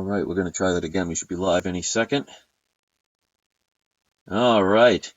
All right, we're going to try that again. We should be live any second. All right.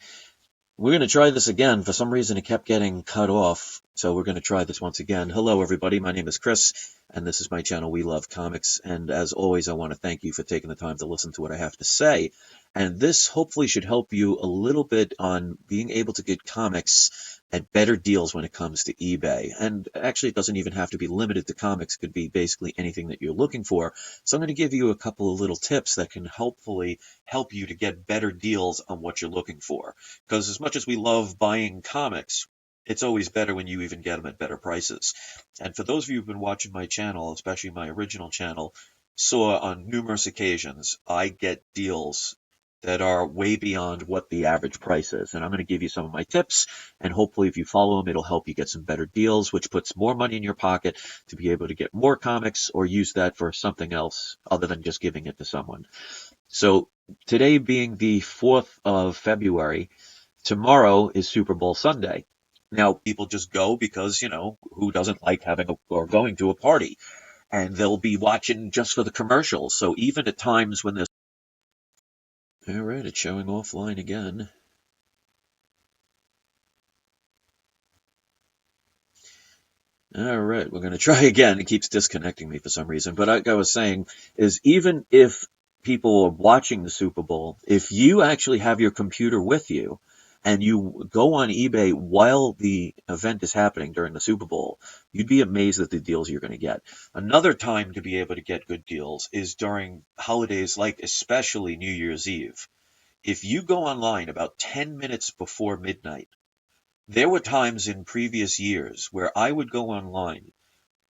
We're going to try this again. For some reason, it kept getting cut off, so we're going to try this once again. Hello, everybody. My name is Chris, and this is my channel, We Love Comics. And as always, I want to thank you for taking the time to listen to what I have to say. And this hopefully should help you a little bit on being able to get comics at better deals when it comes to eBay. And actually, it doesn't even have to be limited to comics. It could be basically anything that you're looking for. So I'm going to give you a couple of little tips that can hopefully help you to get better deals on what you're looking for. Because as much as we love buying comics, it's always better when you even get them at better prices. And for those of you who've been watching my channel, especially my original channel, saw on numerous occasions I get deals that are way beyond what the average price is. And I'm going to give you some of my tips, and hopefully if you follow them, it'll help you get some better deals, which puts more money in your pocket to be able to get more comics or use that for something else other than just giving it to someone. So today being the 4th of February, tomorrow is Super Bowl Sunday. Now, people just go because, who doesn't like having or going to a party? And they'll be watching just for the commercials. So even at times when there's... All right, it's showing offline again. All right, we're going to try again. It keeps disconnecting me for some reason. But like I was saying, is even if people are watching the Super Bowl, if you actually have your computer with you and you go on eBay while the event is happening during the Super Bowl, you'd be amazed at the deals you're going to get. Another time to be able to get good deals is during holidays like especially New Year's Eve. If you go online about 10 minutes before midnight, there were times in previous years where I would go online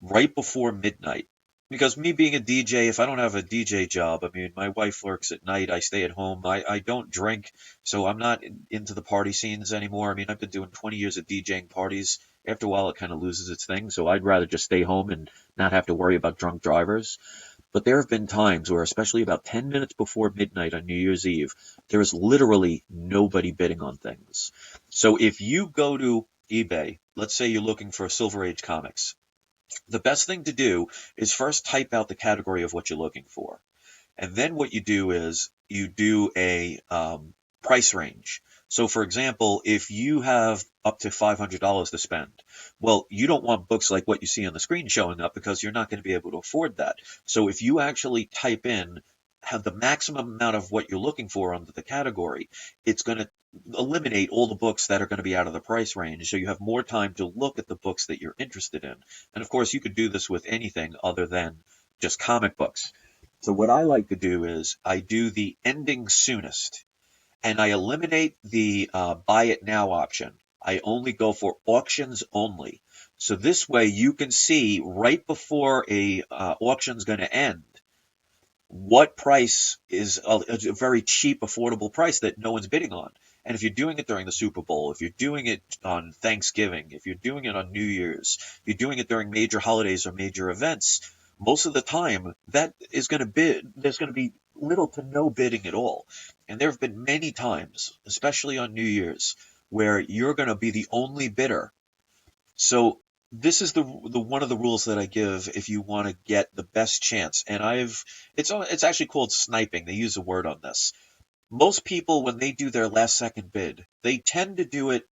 right before midnight. Because me being a DJ, if I don't have a DJ job, I mean, my wife works at night, I stay at home, I don't drink, so I'm not into the party scenes anymore. I mean, I've been doing 20 years of DJing parties. After a while, it kind of loses its thing, so I'd rather just stay home and not have to worry about drunk drivers. But there have been times where, especially about 10 minutes before midnight on New Year's Eve, there is literally nobody bidding on things. So if you go to eBay, let's say you're looking for Silver Age comics, the best thing to do is first type out the category of what you're looking for. And then what you do is you do a price range. So, for example, if you have up to $500 to spend, well, you don't want books like what you see on the screen showing up because you're not going to be able to afford that. So if you actually type in have the maximum amount of what you're looking for under the category, it's going to eliminate all the books that are going to be out of the price range. So you have more time to look at the books that you're interested in. And of course, you could do this with anything other than just comic books. So what I like to do is I do the ending soonest, and I eliminate the buy it now option. I only go for auctions only. So this way you can see right before a auction's going to end what price is a very cheap, affordable price that no one's bidding on. And if you're doing it during the Super Bowl, if you're doing it on Thanksgiving, if you're doing it on New Year's, if you're doing it during major holidays or major events, most of the time that is going to bid, there's going to be little to no bidding at all. And there have been many times, especially on New Year's, where you're going to be the only bidder. So this is the one of the rules that I give if you want to get the best chance. And it's actually called sniping. They use a word on this. Most people, when they do their last second bid, they tend to do it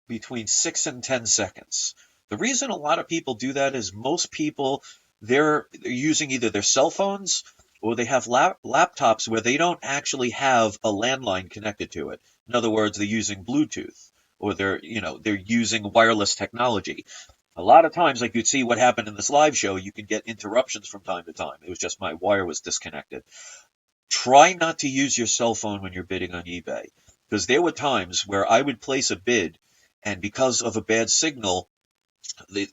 between 6 and 10 seconds. The reason a lot of people do that is most people, they're using either their cell phones or they have laptops where they don't actually have a landline connected to it. In other words, they're using Bluetooth or they're using wireless technology. A lot of times, like you'd see what happened in this live show, you can get interruptions from time to time. It was just my wire was disconnected. Try not to use your cell phone when you're bidding on eBay, because there were times where I would place a bid, and because of a bad signal,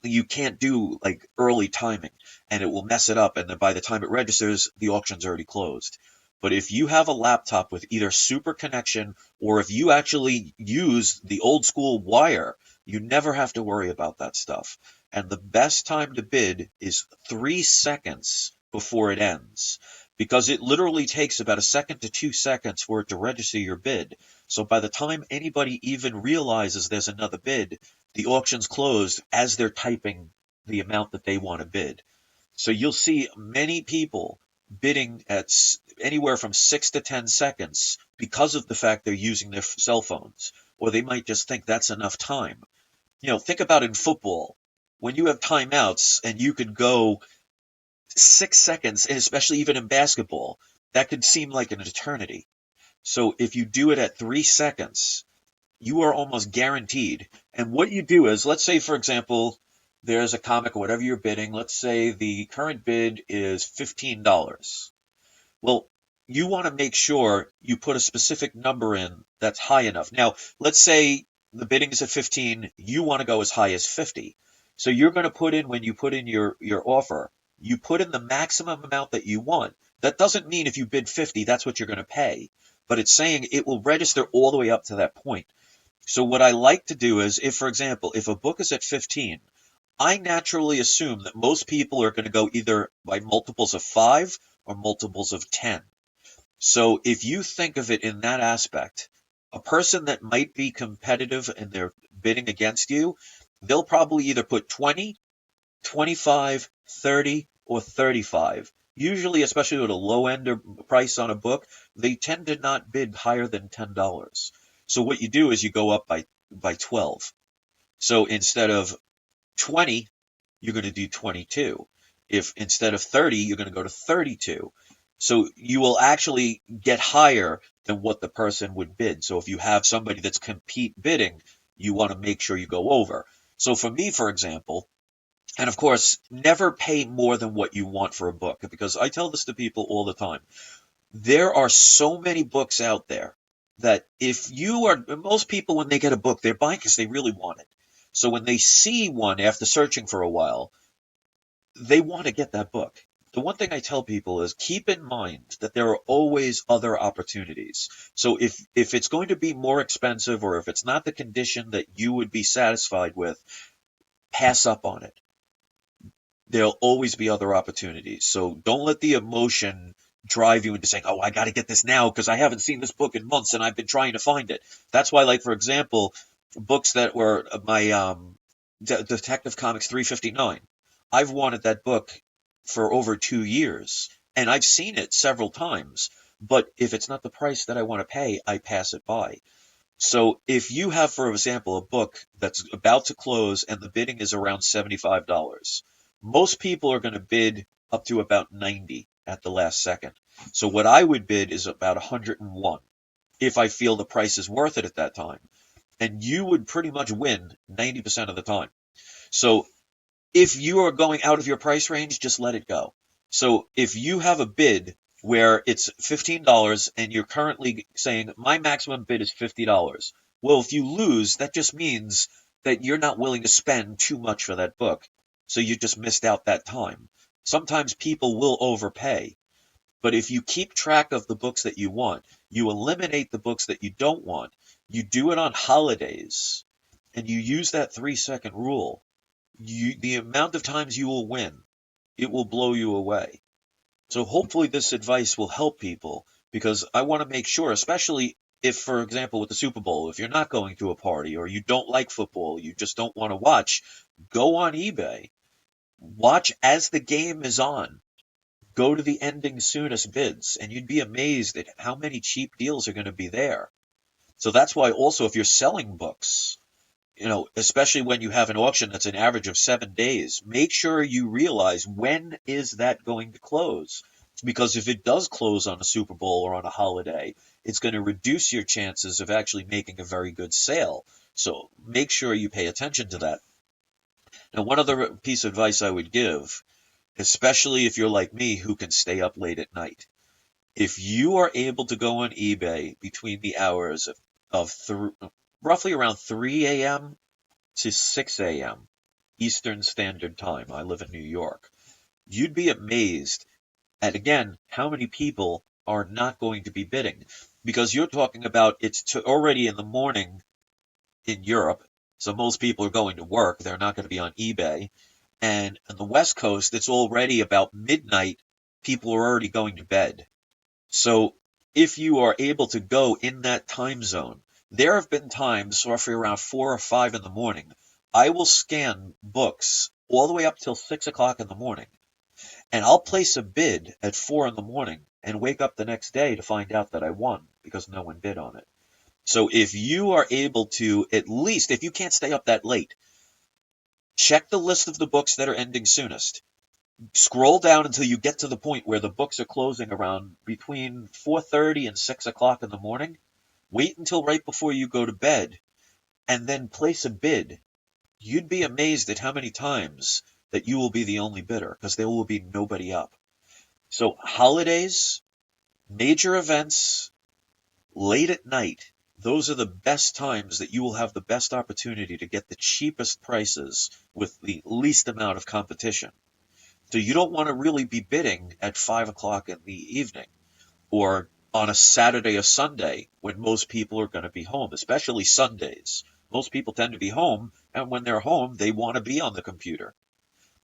you can't do like early timing, and it will mess it up. And then by the time it registers, the auction's already closed. But if you have a laptop with either super connection or if you actually use the old school wire, you never have to worry about that stuff. And the best time to bid is 3 seconds before it ends, because it literally takes about a second to 2 seconds for it to register your bid. So by the time anybody even realizes there's another bid, the auction's closed as they're typing the amount that they want to bid. So you'll see many people bidding at anywhere from 6 to 10 seconds because of the fact they're using their cell phones, or they might just think that's enough time. Think about in football when you have timeouts and you could go 6 seconds, and especially even in basketball, that could seem like an eternity. So if you do it at 3 seconds, you are almost guaranteed. And what you do is, let's say, for example, there's a comic or whatever you're bidding. Let's say the current bid is $15. Well, you want to make sure you put a specific number in that's high enough. Now, let's say the bidding is at 15, you want to go as high as 50. So you're going to put in, when you put in your offer, you put in the maximum amount that you want. That doesn't mean if you bid 50, that's what you're going to pay. But it's saying it will register all the way up to that point. So what I like to do is, if, for example, if a book is at 15, I naturally assume that most people are going to go either by multiples of 5 or multiples of 10. So if you think of it in that aspect, a person that might be competitive and they're bidding against you, they'll probably either put 20, 25, 30, or 35. Usually, especially with a low end price on a book, they tend to not bid higher than $10. So what you do is you go up by 12. So instead of 20, you're going to do 22. If instead of 30, you're going to go to 32. So you will actually get higher than what the person would bid. So if you have somebody that's compete bidding, you want to make sure you go over. So for me, for example, and of course, never pay more than what you want for a book, because I tell this to people all the time. There are so many books out there that most people, when they get a book, they're buying because they really want it. So when they see one after searching for a while, they want to get that book. The one thing I tell people is keep in mind that there are always other opportunities. So if it's going to be more expensive, or if it's not the condition that you would be satisfied with, pass up on it. There'll always be other opportunities. So don't let the emotion drive you into saying, oh, I got to get this now because I haven't seen this book in months and I've been trying to find it. That's why, like, for example, books that were my Detective Comics 359. I've wanted that book for over 2 years, and I've seen it several times. But if it's not the price that I want to pay, I pass it by. So if you have, for example, a book that's about to close and the bidding is around $75, most people are going to bid up to about 90 at the last second. So what I would bid is about 101 if I feel the price is worth it at that time. And you would pretty much win 90% of the time. So if you are going out of your price range, just let it go. So if you have a bid where it's $15 and you're currently saying my maximum bid is $50, well, if you lose, that just means that you're not willing to spend too much for that book. So you just missed out that time. Sometimes people will overpay, but if you keep track of the books that you want, you eliminate the books that you don't want, you do it on holidays, and you use that 3-second rule, the amount of times you will win, it will blow you away. So hopefully this advice will help people, because I want to make sure, especially if, for example, with the Super Bowl, if you're not going to a party or you don't like football, you just don't want to watch, go on eBay. Watch as the game is on. Go to the ending soonest bids, and you'd be amazed at how many cheap deals are going to be there. So that's why also, if you're selling books, especially when you have an auction that's an average of 7 days, make sure you realize when is that going to close. Because if it does close on a Super Bowl or on a holiday, it's going to reduce your chances of actually making a very good sale. So make sure you pay attention to that. Now, one other piece of advice I would give, especially if you're like me who can stay up late at night. If you are able to go on eBay between the hours of roughly around 3 a.m. to 6 a.m. Eastern Standard Time, I live in New York, you'd be amazed at, again, how many people are not going to be bidding. Because you're talking about it's already in the morning in Europe, so most people are going to work. They're not going to be on eBay. And on the West Coast, it's already about midnight. People are already going to bed. So if you are able to go in that time zone, there have been times, roughly around 4 or 5 in the morning, I will scan books all the way up till 6 o'clock in the morning. And I'll place a bid at 4 in the morning and wake up the next day to find out that I won because no one bid on it. So if you are able to, at least, if you can't stay up that late, check the list of the books that are ending soonest. Scroll down until you get to the point where the books are closing around between 4:30 and 6 o'clock in the morning. Wait until right before you go to bed and then place a bid. You'd be amazed at how many times that you will be the only bidder because there will be nobody up. So holidays, major events, late at night, those are the best times that you will have the best opportunity to get the cheapest prices with the least amount of competition. So you don't want to really be bidding at 5 o'clock in the evening or on a Saturday or Sunday when most people are going to be home, especially Sundays. Most people tend to be home, and when they're home, they want to be on the computer.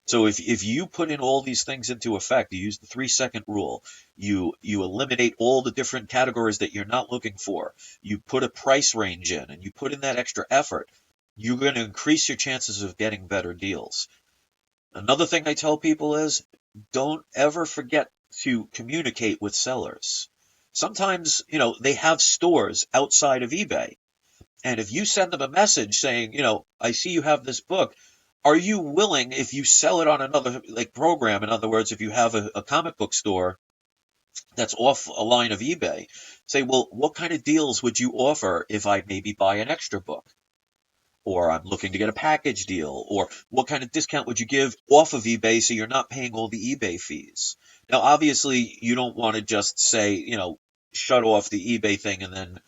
So if you put in all these things into effect, you use the 3-second rule, you eliminate all the different categories that you're not looking for, you put a price range in, and you put in that extra effort, you're going to increase your chances of getting better deals. Another thing I tell people is don't ever forget to communicate with sellers. Sometimes, they have stores outside of eBay. And if you send them a message saying, I see you have this book, are you willing, if you sell it on another program, in other words, if you have a comic book store that's off a line of eBay, say, well, what kind of deals would you offer if I maybe buy an extra book? Or I'm looking to get a package deal, or what kind of discount would you give off of eBay so you're not paying all the eBay fees? Now, obviously, you don't want to just say, shut off the eBay thing and then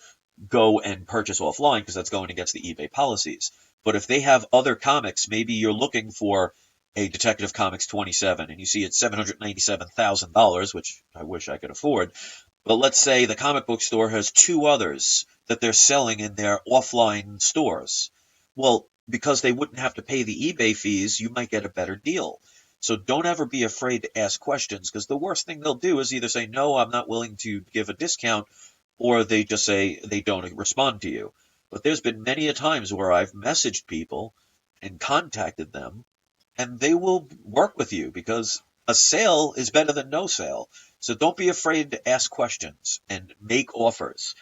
go and purchase offline because that's going against the eBay policies. But if they have other comics, maybe you're looking for a Detective Comics 27 and you see it's $797,000, which I wish I could afford. But let's say the comic book store has two others that they're selling in their offline stores. Well, because they wouldn't have to pay the eBay fees, you might get a better deal. So don't ever be afraid to ask questions because the worst thing they'll do is either say, no, I'm not willing to give a discount, or they just say they don't respond to you. But there's been many a times where I've messaged people and contacted them, and they will work with you because a sale is better than no sale. So don't be afraid to ask questions and make offers.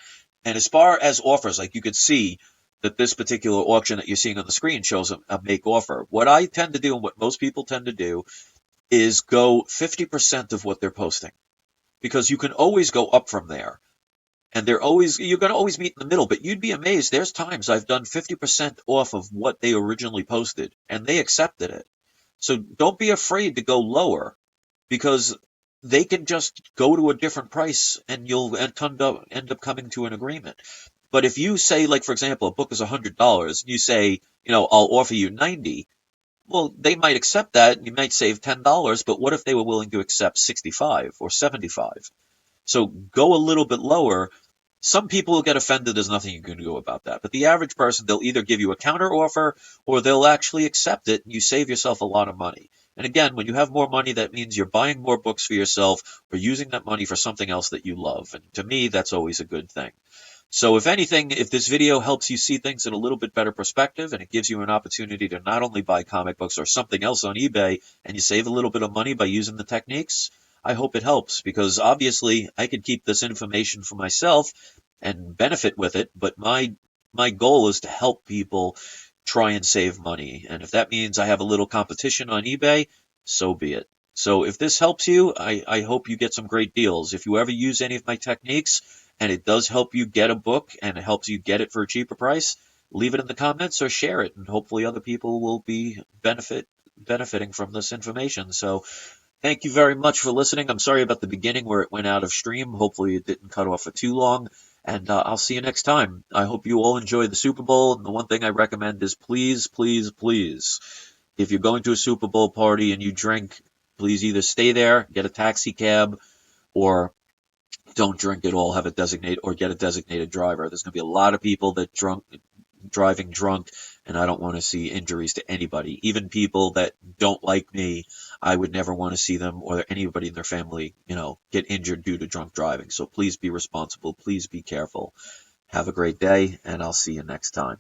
And as far as offers, like you could see that this particular auction that you're seeing on the screen shows a make offer. What I tend to do and what most people tend to do is go 50% of what they're posting because you can always go up from there. And you're going to always meet in the middle, but you'd be amazed. There's times I've done 50% off of what they originally posted and they accepted it. So don't be afraid to go lower because they can just go to a different price and you'll end up coming to an agreement. But if you say, like, for example, a book is $100 and you say, I'll offer you 90, well, they might accept that and you might save $10, but what if they were willing to accept 65 or 75? So go a little bit lower. Some people will get offended. There's nothing you can do about that. But the average person, they'll either give you a counter offer or they'll actually accept it and you save yourself a lot of money. And again, when you have more money, that means you're buying more books for yourself or using that money for something else that you love. And to me, that's always a good thing. So if anything, if this video helps you see things in a little bit better perspective and it gives you an opportunity to not only buy comic books or something else on eBay and you save a little bit of money by using the techniques, I hope it helps because obviously I could keep this information for myself and benefit with it, but my goal is to help people try and save money. And if that means I have a little competition on eBay, so be it. So if this helps you, I hope you get some great deals. If you ever use any of my techniques and it does help you get a book and it helps you get it for a cheaper price, leave it in the comments or share it, and hopefully other people will be benefiting from this information. So thank you very much for listening. I'm sorry about the beginning where it went out of stream. Hopefully it didn't cut off for too long. And I'll see you next time. I hope you all enjoy the Super Bowl. And the one thing I recommend is please, please, please, if you're going to a Super Bowl party and you drink, please either stay there, get a taxi cab, or don't drink at all, have a get a designated driver. There's going to be a lot of people that driving drunk, and I don't want to see injuries to anybody. Even people that don't like me, I would never want to see them or anybody in their family, get injured due to drunk driving. So please be responsible. Please be careful. Have a great day, and I'll see you next time.